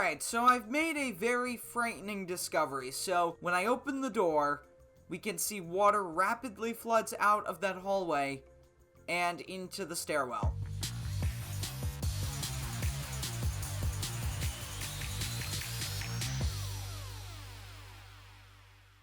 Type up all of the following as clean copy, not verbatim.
Alright, so I've made a very frightening discovery. So, when I open the door, we can see water rapidly floods out of that hallway and into the stairwell.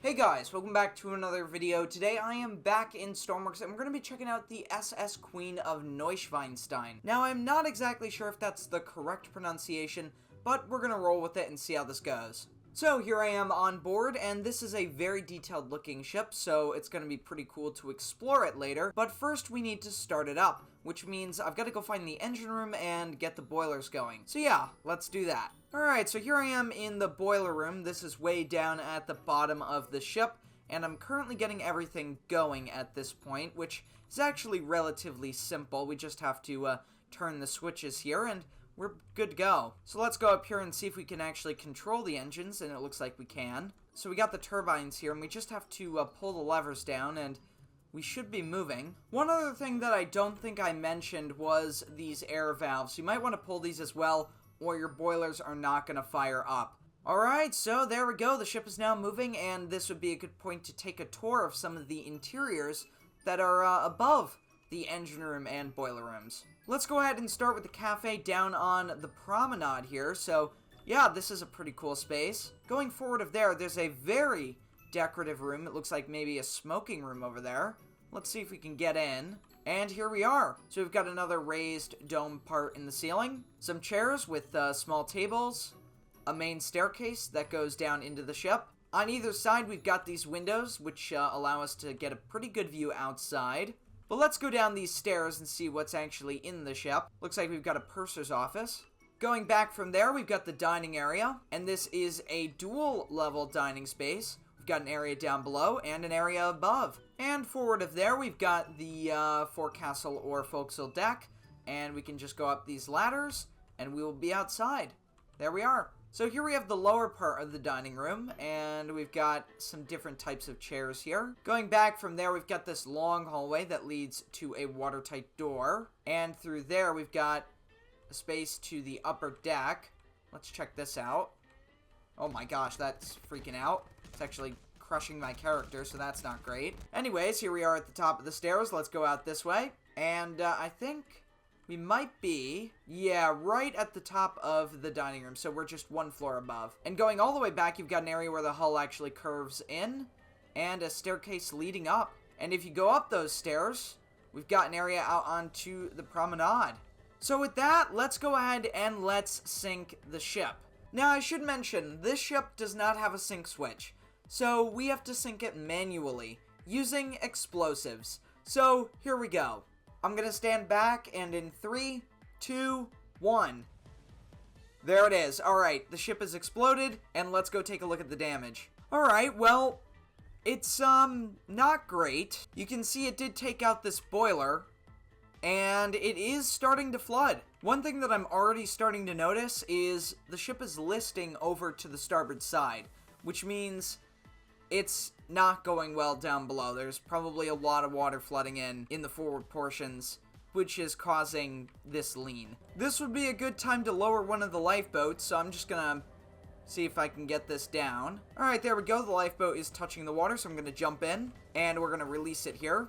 Hey guys, welcome back to another video. Today I am back in Stormworks and we're going to be checking out the SS Queen of Neuschwanstein. Now I'm not exactly sure if that's the correct pronunciation, but we're going to roll with it and see how this goes. So here I am on board, and this is a very detailed looking ship, so it's going to be pretty cool to explore it later. But first we need to start it up, which means I've got to go find the engine room and get the boilers going. So yeah, let's do that. Alright, so here I am in the boiler room. This is way down at the bottom of the ship, and I'm currently getting everything going at this point, which is actually relatively simple. We just have to turn the switches here, and we're good to go. So let's go up here and see if we can actually control the engines, and it looks like we can. So we got the turbines here, and we just have to pull the levers down, and we should be moving. One other thing that I don't think I mentioned was these air valves. You might want to pull these as well, or your boilers are not going to fire up. Alright, so there we go. The ship is now moving, and this would be a good point to take a tour of some of the interiors that are above the engine room and boiler rooms. Let's go ahead and start with the cafe down on the promenade here. So, yeah, this is a pretty cool space. Going forward of there, there's a very decorative room. It looks like maybe a smoking room over there. Let's see if we can get in. And here we are. So we've got another raised dome part in the ceiling. Some chairs with small tables. A main staircase that goes down into the ship. On either side, we've got these windows, which allow us to get a pretty good view outside. But let's go down these stairs and see what's actually in the ship. Looks like we've got a purser's office. Going back from there, we've got the dining area. And this is a dual level dining space. We've got an area down below and an area above. And forward of there, we've got the forecastle or forecastle deck. And we can just go up these ladders and we will be outside. There we are. So here we have the lower part of the dining room, and we've got some different types of chairs here. Going back from there, we've got this long hallway that leads to a watertight door. And through there, we've got a space to the upper deck. Let's check this out. Oh my gosh, that's freaking out. It's actually crushing my character, so that's not great. Anyways, here we are at the top of the stairs. Let's go out this way. And I think we might be, yeah, right at the top of the dining room, so we're just one floor above. And going all the way back, you've got an area where the hull actually curves in, and a staircase leading up. And if you go up those stairs, we've got an area out onto the promenade. So with that, let's go ahead and let's sink the ship. Now, I should mention, this ship does not have a sink switch, so we have to sink it manually, using explosives. So, here we go. I'm going to stand back, and in 3, 2, 1. There it is. Alright, the ship has exploded, and let's go take a look at the damage. Alright, well, it's, not great. You can see it did take out this boiler, and it is starting to flood. One thing that I'm already starting to notice is the ship is listing over to the starboard side, which means it's not going well down below. There's probably a lot of water flooding in the forward portions, which is causing this lean. This would be a good time to lower one of the lifeboats, so I'm just gonna see if I can get this down. Alright, there we go. The lifeboat is touching the water, so I'm gonna jump in, and we're gonna release it here.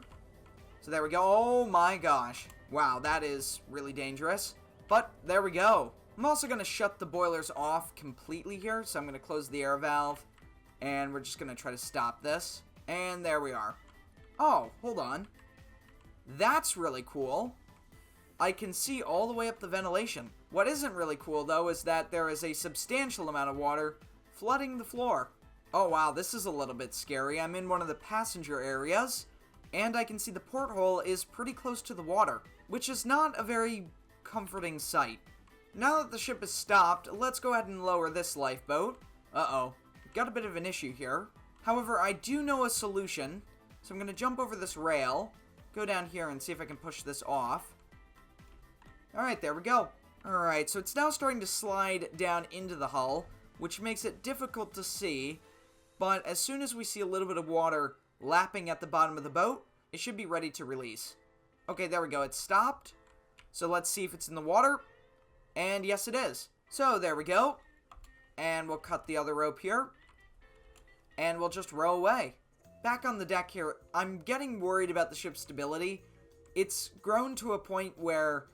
So there we go. Oh my gosh. Wow, that is really dangerous. But there we go. I'm also gonna shut the boilers off completely here, so I'm gonna close the air valve. And we're just going to try to stop this. And there we are. Oh, hold on. That's really cool. I can see all the way up the ventilation. What isn't really cool, though, is that there is a substantial amount of water flooding the floor. Oh, wow, this is a little bit scary. I'm in one of the passenger areas, and I can see the porthole is pretty close to the water, which is not a very comforting sight. Now that the ship is stopped, let's go ahead and lower this lifeboat. Uh-oh. Got a bit of an issue here. However, I do know a solution. So I'm going to jump over this rail, go down here and see if I can push this off. Alright, there we go. Alright, so it's now starting to slide down into the hull, which makes it difficult to see. But as soon as we see a little bit of water lapping at the bottom of the boat, it should be ready to release. Okay, there we go. It's stopped. So let's see if it's in the water. And yes, it is. So there we go. And we'll cut the other rope here. And we'll just row away. Back on the deck here, I'm getting worried about the ship's stability. It's grown to a point where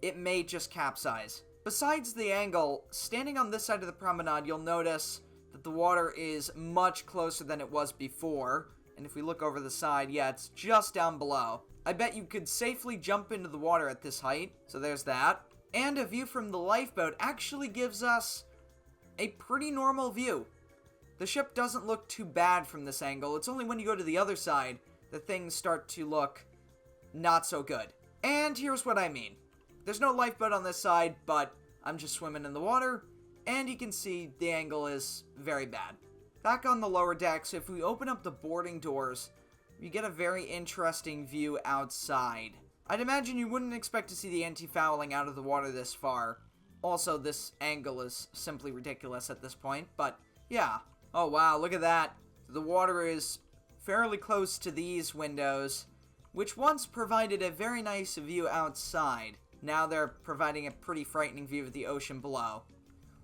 it may just capsize. Besides the angle, standing on this side of the promenade, you'll notice that the water is much closer than it was before. And if we look over the side, yeah, it's just down below. I bet you could safely jump into the water at this height. So there's that. And a view from the lifeboat actually gives us a pretty normal view. The ship doesn't look too bad from this angle. It's only when you go to the other side that things start to look not so good. And here's what I mean. There's no lifeboat on this side, but I'm just swimming in the water, and you can see the angle is very bad. Back on the lower decks, if we open up the boarding doors, you get a very interesting view outside. I'd imagine you wouldn't expect to see the anti-fouling out of the water this far. Also, this angle is simply ridiculous at this point, but yeah. Oh wow, look at that. The water is fairly close to these windows, which once provided a very nice view outside. Now they're providing a pretty frightening view of the ocean below.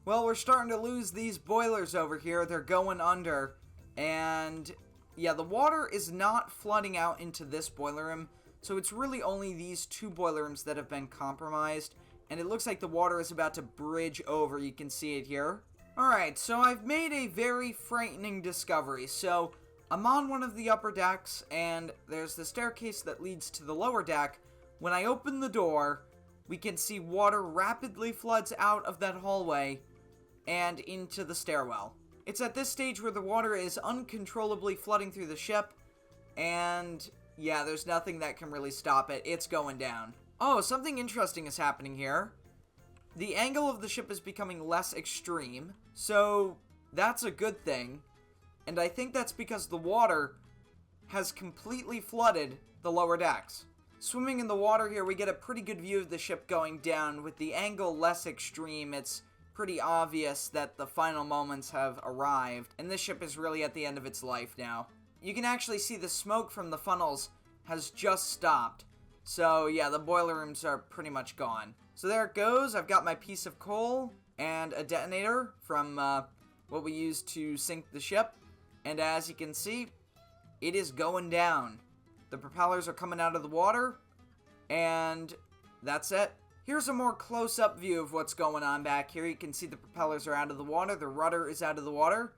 Well, we're starting to lose these boilers over here. They're going under. And yeah, the water is not flooding out into this boiler room, so it's really only these two boiler rooms that have been compromised. And it looks like the water is about to bridge over. You can see it here. Alright, so I've made a very frightening discovery. So I'm on one of the upper decks, and there's the staircase that leads to the lower deck. When I open the door, we can see water rapidly floods out of that hallway and into the stairwell. It's at this stage where the water is uncontrollably flooding through the ship, and yeah, there's nothing that can really stop it. It's going down. Oh, something interesting is happening here. The angle of the ship is becoming less extreme, so that's a good thing. And I think that's because the water has completely flooded the lower decks. Swimming in the water here, we get a pretty good view of the ship going down. With the angle less extreme, it's pretty obvious that the final moments have arrived, and this ship is really at the end of its life now. You can actually see the smoke from the funnels has just stopped. So yeah, the boiler rooms are pretty much gone. So there it goes. I've got my piece of coal and a detonator from what we used to sink the ship. And as you can see, it is going down. The propellers are coming out of the water, and that's it. Here's a more close-up view of what's going on back here. You can see the propellers are out of the water, the rudder is out of the water,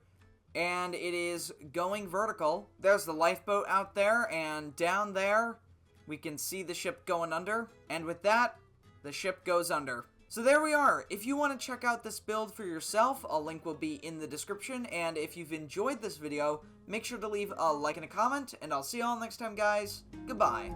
and it is going vertical. There's the lifeboat out there, and down there, we can see the ship going under, and with that, the ship goes under. So there we are. If you want to check out this build for yourself, a link will be in the description, and if you've enjoyed this video, make sure to leave a like and a comment, and I'll see you all next time, guys. Goodbye.